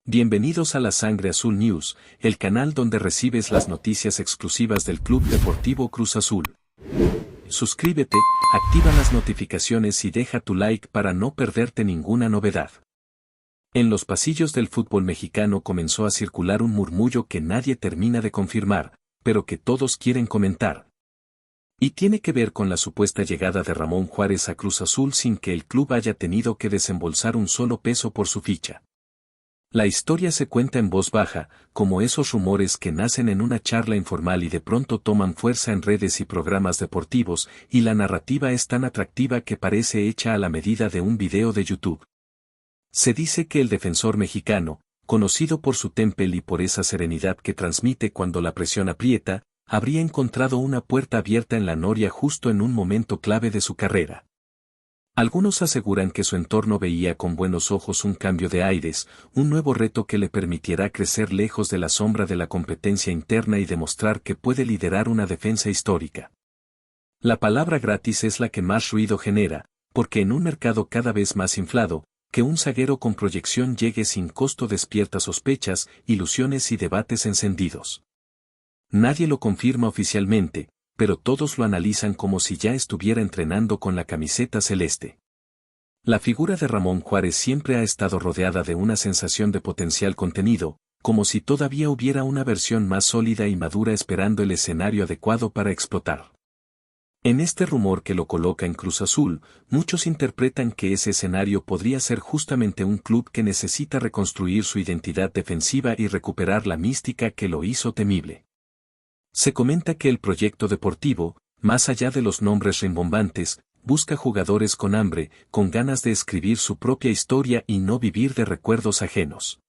Bienvenidos a la Sangre Azul News, el canal donde recibes las noticias exclusivas del Club Deportivo Cruz Azul. Suscríbete, activa las notificaciones y deja tu like para no perderte ninguna novedad. En los pasillos del fútbol mexicano comenzó a circular un murmullo que nadie termina de confirmar, pero que todos quieren comentar. Y tiene que ver con la supuesta llegada de Ramón Juárez a Cruz Azul sin que el club haya tenido que desembolsar un solo peso por su ficha. La historia se cuenta en voz baja, como esos rumores que nacen en una charla informal y de pronto toman fuerza en redes y programas deportivos, y la narrativa es tan atractiva que parece hecha a la medida de un video de YouTube. Se dice que el defensor mexicano, conocido por su temple y por esa serenidad que transmite cuando la presión aprieta, habría encontrado una puerta abierta en la noria justo en un momento clave de su carrera. Algunos aseguran que su entorno veía con buenos ojos un cambio de aires, un nuevo reto que le permitirá crecer lejos de la sombra de la competencia interna y demostrar que puede liderar una defensa histórica. La palabra gratis es la que más ruido genera, porque en un mercado cada vez más inflado, que un zaguero con proyección llegue sin costo despierta sospechas, ilusiones y debates encendidos. Nadie lo confirma oficialmente, pero todos lo analizan como si ya estuviera entrenando con la camiseta celeste. La figura de Ramón Juárez siempre ha estado rodeada de una sensación de potencial contenido, como si todavía hubiera una versión más sólida y madura esperando el escenario adecuado para explotar. En este rumor que lo coloca en Cruz Azul, muchos interpretan que ese escenario podría ser justamente un club que necesita reconstruir su identidad defensiva y recuperar la mística que lo hizo temible. Se comenta que el proyecto deportivo, más allá de los nombres rimbombantes, busca jugadores con hambre, con ganas de escribir su propia historia y no vivir de recuerdos ajenos.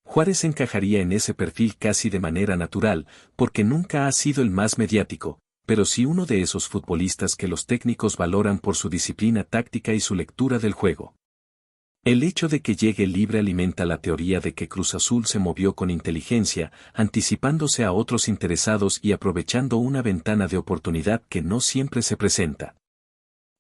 Juárez encajaría en ese perfil casi de manera natural, porque nunca ha sido el más mediático, pero sí uno de esos futbolistas que los técnicos valoran por su disciplina táctica y su lectura del juego. El hecho de que llegue libre alimenta la teoría de que Cruz Azul se movió con inteligencia, anticipándose a otros interesados y aprovechando una ventana de oportunidad que no siempre se presenta.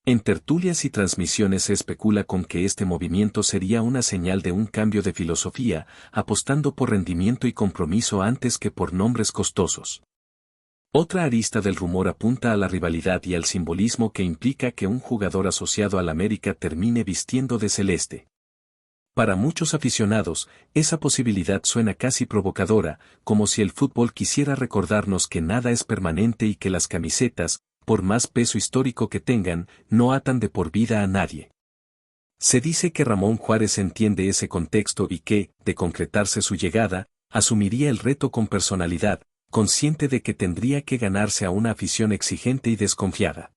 En tertulias y transmisiones se especula con que este movimiento sería una señal de un cambio de filosofía, apostando por rendimiento y compromiso antes que por nombres costosos. Otra arista del rumor apunta a la rivalidad y al simbolismo que implica que un jugador asociado al América termine vistiendo de celeste. Para muchos aficionados, esa posibilidad suena casi provocadora, como si el fútbol quisiera recordarnos que nada es permanente y que las camisetas, por más peso histórico que tengan, no atan de por vida a nadie. Se dice que Ramón Juárez entiende ese contexto y que, de concretarse su llegada, asumiría el reto con personalidad, consciente de que tendría que ganarse a una afición exigente y desconfiada.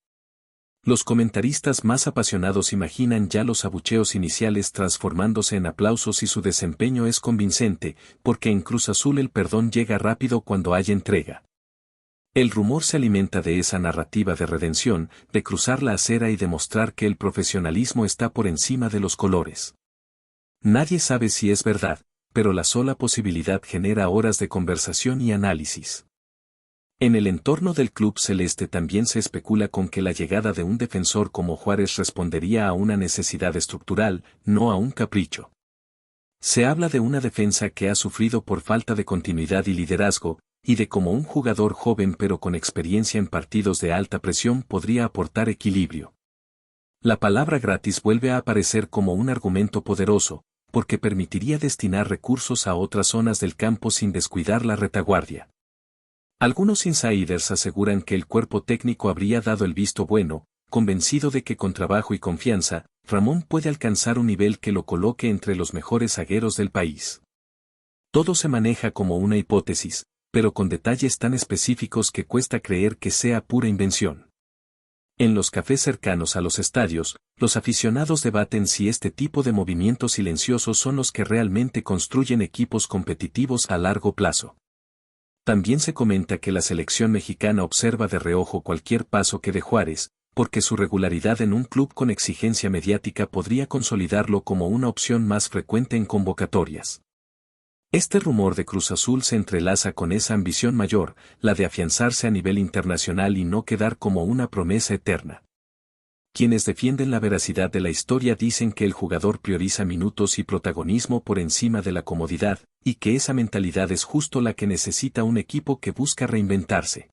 Los comentaristas más apasionados imaginan ya los abucheos iniciales transformándose en aplausos y su desempeño es convincente, porque en Cruz Azul el perdón llega rápido cuando hay entrega. El rumor se alimenta de esa narrativa de redención, de cruzar la acera y demostrar que el profesionalismo está por encima de los colores. Nadie sabe si es verdad, pero la sola posibilidad genera horas de conversación y análisis. En el entorno del club celeste también se especula con que la llegada de un defensor como Juárez respondería a una necesidad estructural, no a un capricho. Se habla de una defensa que ha sufrido por falta de continuidad y liderazgo, y de cómo un jugador joven pero con experiencia en partidos de alta presión podría aportar equilibrio. La palabra gratis vuelve a aparecer como un argumento poderoso, porque permitiría destinar recursos a otras zonas del campo sin descuidar la retaguardia. Algunos insiders aseguran que el cuerpo técnico habría dado el visto bueno, convencido de que con trabajo y confianza, Ramón puede alcanzar un nivel que lo coloque entre los mejores zagueros del país. Todo se maneja como una hipótesis, pero con detalles tan específicos que cuesta creer que sea pura invención. En los cafés cercanos a los estadios, los aficionados debaten si este tipo de movimientos silenciosos son los que realmente construyen equipos competitivos a largo plazo. También se comenta que la selección mexicana observa de reojo cualquier paso que dé Juárez, porque su regularidad en un club con exigencia mediática podría consolidarlo como una opción más frecuente en convocatorias. Este rumor de Cruz Azul se entrelaza con esa ambición mayor, la de afianzarse a nivel internacional y no quedar como una promesa eterna. Quienes defienden la veracidad de la historia dicen que el jugador prioriza minutos y protagonismo por encima de la comodidad, y que esa mentalidad es justo la que necesita un equipo que busca reinventarse.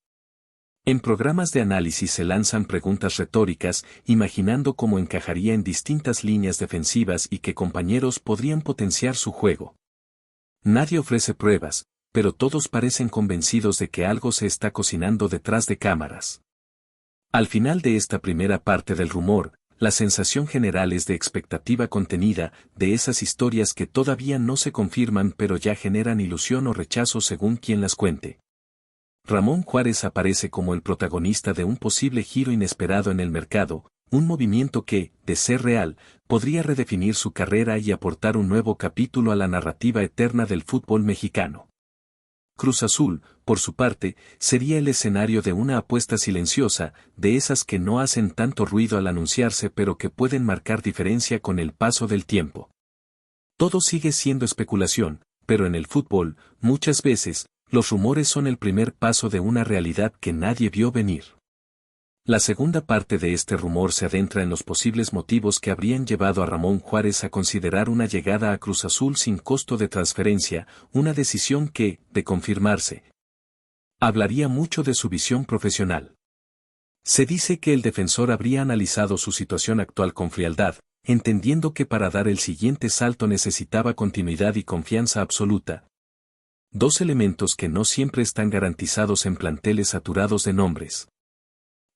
En programas de análisis se lanzan preguntas retóricas, imaginando cómo encajaría en distintas líneas defensivas y qué compañeros podrían potenciar su juego. Nadie ofrece pruebas, pero todos parecen convencidos de que algo se está cocinando detrás de cámaras. Al final de esta primera parte del rumor, la sensación general es de expectativa contenida, de esas historias que todavía no se confirman pero ya generan ilusión o rechazo según quien las cuente. Ramón Juárez aparece como el protagonista de un posible giro inesperado en el mercado, un movimiento que, de ser real, podría redefinir su carrera y aportar un nuevo capítulo a la narrativa eterna del fútbol mexicano. Cruz Azul, por su parte, sería el escenario de una apuesta silenciosa, de esas que no hacen tanto ruido al anunciarse pero que pueden marcar diferencia con el paso del tiempo. Todo sigue siendo especulación, pero en el fútbol, muchas veces, los rumores son el primer paso de una realidad que nadie vio venir. La segunda parte de este rumor se adentra en los posibles motivos que habrían llevado a Ramón Juárez a considerar una llegada a Cruz Azul sin costo de transferencia, una decisión que, de confirmarse, hablaría mucho de su visión profesional. Se dice que el defensor habría analizado su situación actual con frialdad, entendiendo que para dar el siguiente salto necesitaba continuidad y confianza absoluta. Dos elementos que no siempre están garantizados en planteles saturados de nombres.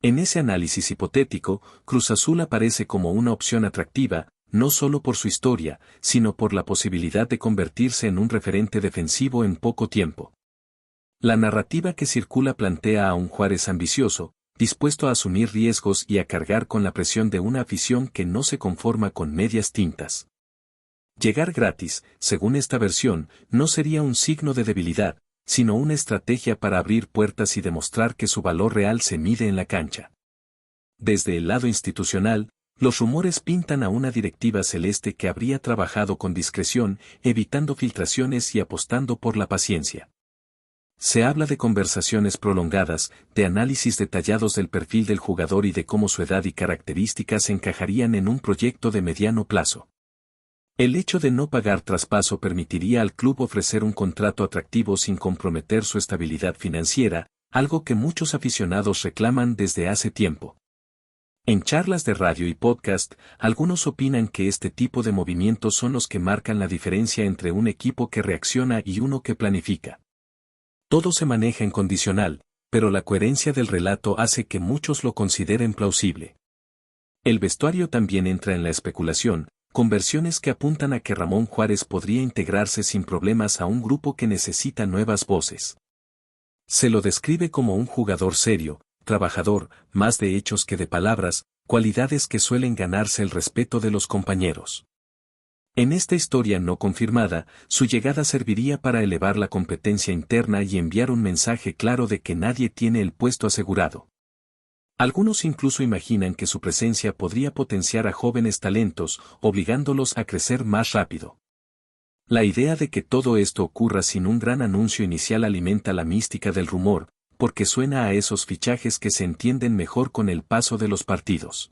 En ese análisis hipotético, Cruz Azul aparece como una opción atractiva, no solo por su historia, sino por la posibilidad de convertirse en un referente defensivo en poco tiempo. La narrativa que circula plantea a un Juárez ambicioso, dispuesto a asumir riesgos y a cargar con la presión de una afición que no se conforma con medias tintas. Llegar gratis, según esta versión, no sería un signo de debilidad, sino una estrategia para abrir puertas y demostrar que su valor real se mide en la cancha. Desde el lado institucional, los rumores pintan a una directiva celeste que habría trabajado con discreción, evitando filtraciones y apostando por la paciencia. Se habla de conversaciones prolongadas, de análisis detallados del perfil del jugador y de cómo su edad y características encajarían en un proyecto de mediano plazo. El hecho de no pagar traspaso permitiría al club ofrecer un contrato atractivo sin comprometer su estabilidad financiera, algo que muchos aficionados reclaman desde hace tiempo. En charlas de radio y podcast, algunos opinan que este tipo de movimientos son los que marcan la diferencia entre un equipo que reacciona y uno que planifica. Todo se maneja en condicional, pero la coherencia del relato hace que muchos lo consideren plausible. El vestuario también entra en la especulación, con versiones que apuntan a que Ramón Juárez podría integrarse sin problemas a un grupo que necesita nuevas voces. Se lo describe como un jugador serio, trabajador, más de hechos que de palabras, cualidades que suelen ganarse el respeto de los compañeros. En esta historia no confirmada, su llegada serviría para elevar la competencia interna y enviar un mensaje claro de que nadie tiene el puesto asegurado. Algunos incluso imaginan que su presencia podría potenciar a jóvenes talentos, obligándolos a crecer más rápido. La idea de que todo esto ocurra sin un gran anuncio inicial alimenta la mística del rumor, porque suena a esos fichajes que se entienden mejor con el paso de los partidos.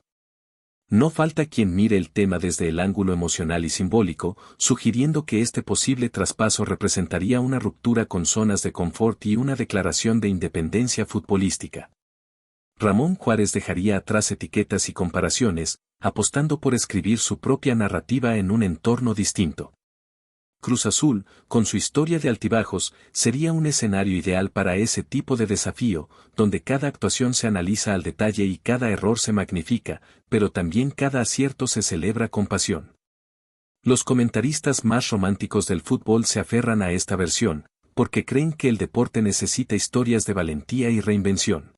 No falta quien mire el tema desde el ángulo emocional y simbólico, sugiriendo que este posible traspaso representaría una ruptura con zonas de confort y una declaración de independencia futbolística. Ramón Juárez dejaría atrás etiquetas y comparaciones, apostando por escribir su propia narrativa en un entorno distinto. Cruz Azul, con su historia de altibajos, sería un escenario ideal para ese tipo de desafío, donde cada actuación se analiza al detalle y cada error se magnifica, pero también cada acierto se celebra con pasión. Los comentaristas más románticos del fútbol se aferran a esta versión, porque creen que el deporte necesita historias de valentía y reinvención.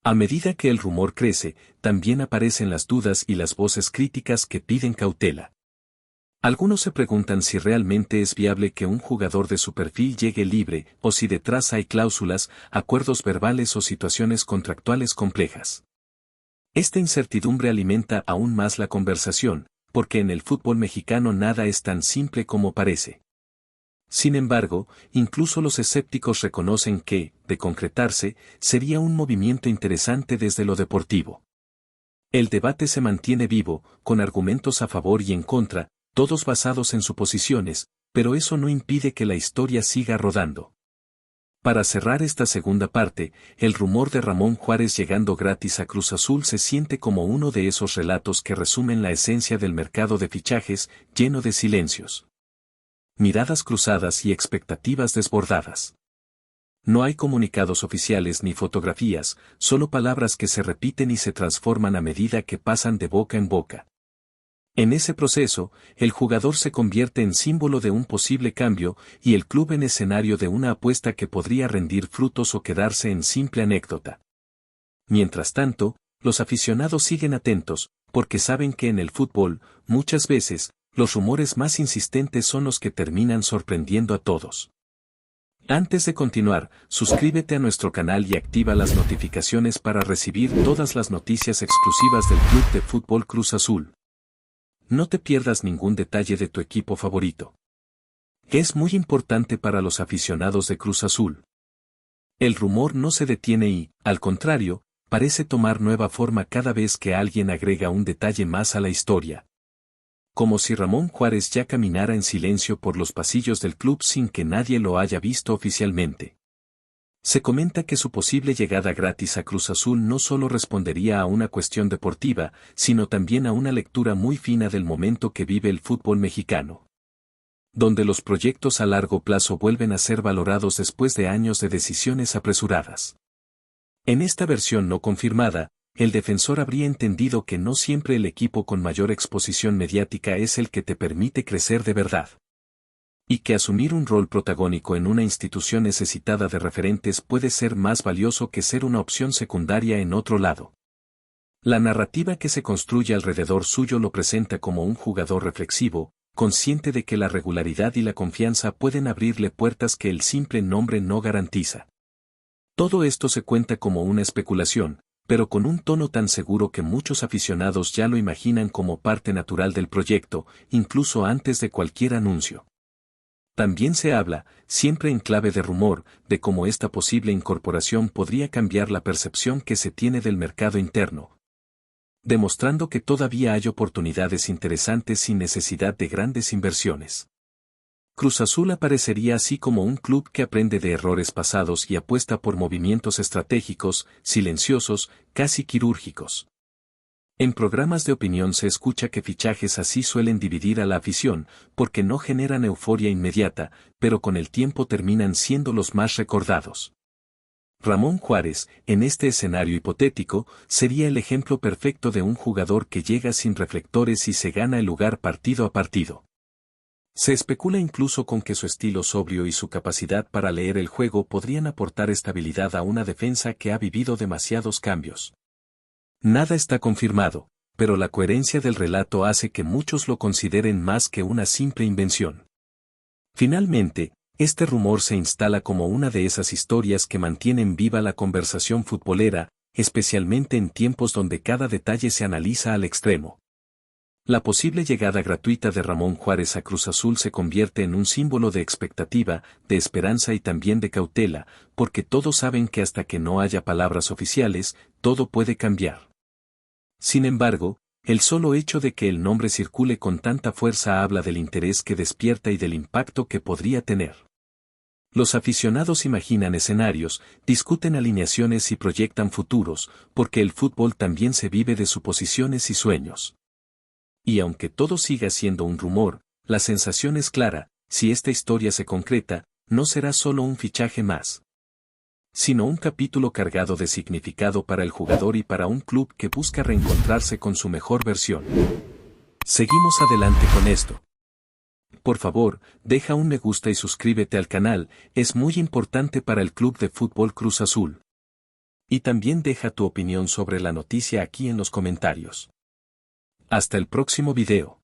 A medida que el rumor crece, también aparecen las dudas y las voces críticas que piden cautela. Algunos se preguntan si realmente es viable que un jugador de su perfil llegue libre, o si detrás hay cláusulas, acuerdos verbales o situaciones contractuales complejas. Esta incertidumbre alimenta aún más la conversación, porque en el fútbol mexicano nada es tan simple como parece. Sin embargo, incluso los escépticos reconocen que, de concretarse, sería un movimiento interesante desde lo deportivo. El debate se mantiene vivo, con argumentos a favor y en contra, todos basados en suposiciones, pero eso no impide que la historia siga rodando. Para cerrar esta segunda parte, el rumor de Ramón Juárez llegando gratis a Cruz Azul se siente como uno de esos relatos que resumen la esencia del mercado de fichajes, lleno de silencios, miradas cruzadas y expectativas desbordadas. No hay comunicados oficiales ni fotografías, solo palabras que se repiten y se transforman a medida que pasan de boca en boca. En ese proceso, el jugador se convierte en símbolo de un posible cambio y el club en escenario de una apuesta que podría rendir frutos o quedarse en simple anécdota. Mientras tanto, los aficionados siguen atentos, porque saben que en el fútbol, muchas veces, los rumores más insistentes son los que terminan sorprendiendo a todos. Antes de continuar, suscríbete a nuestro canal y activa las notificaciones para recibir todas las noticias exclusivas del Club de Fútbol Cruz Azul. No te pierdas ningún detalle de tu equipo favorito. Es muy importante para los aficionados de Cruz Azul. El rumor no se detiene y, al contrario, parece tomar nueva forma cada vez que alguien agrega un detalle más a la historia. Como si Ramón Juárez ya caminara en silencio por los pasillos del club sin que nadie lo haya visto oficialmente. Se comenta que su posible llegada gratis a Cruz Azul no solo respondería a una cuestión deportiva, sino también a una lectura muy fina del momento que vive el fútbol mexicano, donde los proyectos a largo plazo vuelven a ser valorados después de años de decisiones apresuradas. En esta versión no confirmada, el defensor habría entendido que no siempre el equipo con mayor exposición mediática es el que te permite crecer de verdad. Y que asumir un rol protagónico en una institución necesitada de referentes puede ser más valioso que ser una opción secundaria en otro lado. La narrativa que se construye alrededor suyo lo presenta como un jugador reflexivo, consciente de que la regularidad y la confianza pueden abrirle puertas que el simple nombre no garantiza. Todo esto se cuenta como una especulación, pero con un tono tan seguro que muchos aficionados ya lo imaginan como parte natural del proyecto, incluso antes de cualquier anuncio. También se habla, siempre en clave de rumor, de cómo esta posible incorporación podría cambiar la percepción que se tiene del mercado interno, demostrando que todavía hay oportunidades interesantes sin necesidad de grandes inversiones. Cruz Azul aparecería así como un club que aprende de errores pasados y apuesta por movimientos estratégicos, silenciosos, casi quirúrgicos. En programas de opinión se escucha que fichajes así suelen dividir a la afición, porque no generan euforia inmediata, pero con el tiempo terminan siendo los más recordados. Ramón Juárez, en este escenario hipotético, sería el ejemplo perfecto de un jugador que llega sin reflectores y se gana el lugar partido a partido. Se especula incluso con que su estilo sobrio y su capacidad para leer el juego podrían aportar estabilidad a una defensa que ha vivido demasiados cambios. Nada está confirmado, pero la coherencia del relato hace que muchos lo consideren más que una simple invención. Finalmente, este rumor se instala como una de esas historias que mantienen viva la conversación futbolera, especialmente en tiempos donde cada detalle se analiza al extremo. La posible llegada gratuita de Ramón Juárez a Cruz Azul se convierte en un símbolo de expectativa, de esperanza y también de cautela, porque todos saben que hasta que no haya palabras oficiales, todo puede cambiar. Sin embargo, el solo hecho de que el nombre circule con tanta fuerza habla del interés que despierta y del impacto que podría tener. Los aficionados imaginan escenarios, discuten alineaciones y proyectan futuros, porque el fútbol también se vive de suposiciones y sueños. Y aunque todo siga siendo un rumor, la sensación es clara, si esta historia se concreta, no será solo un fichaje más, sino un capítulo cargado de significado para el jugador y para un club que busca reencontrarse con su mejor versión. Seguimos adelante con esto. Por favor, deja un me gusta y suscríbete al canal, es muy importante para el Club de Fútbol Cruz Azul. Y también deja tu opinión sobre la noticia aquí en los comentarios. Hasta el próximo video.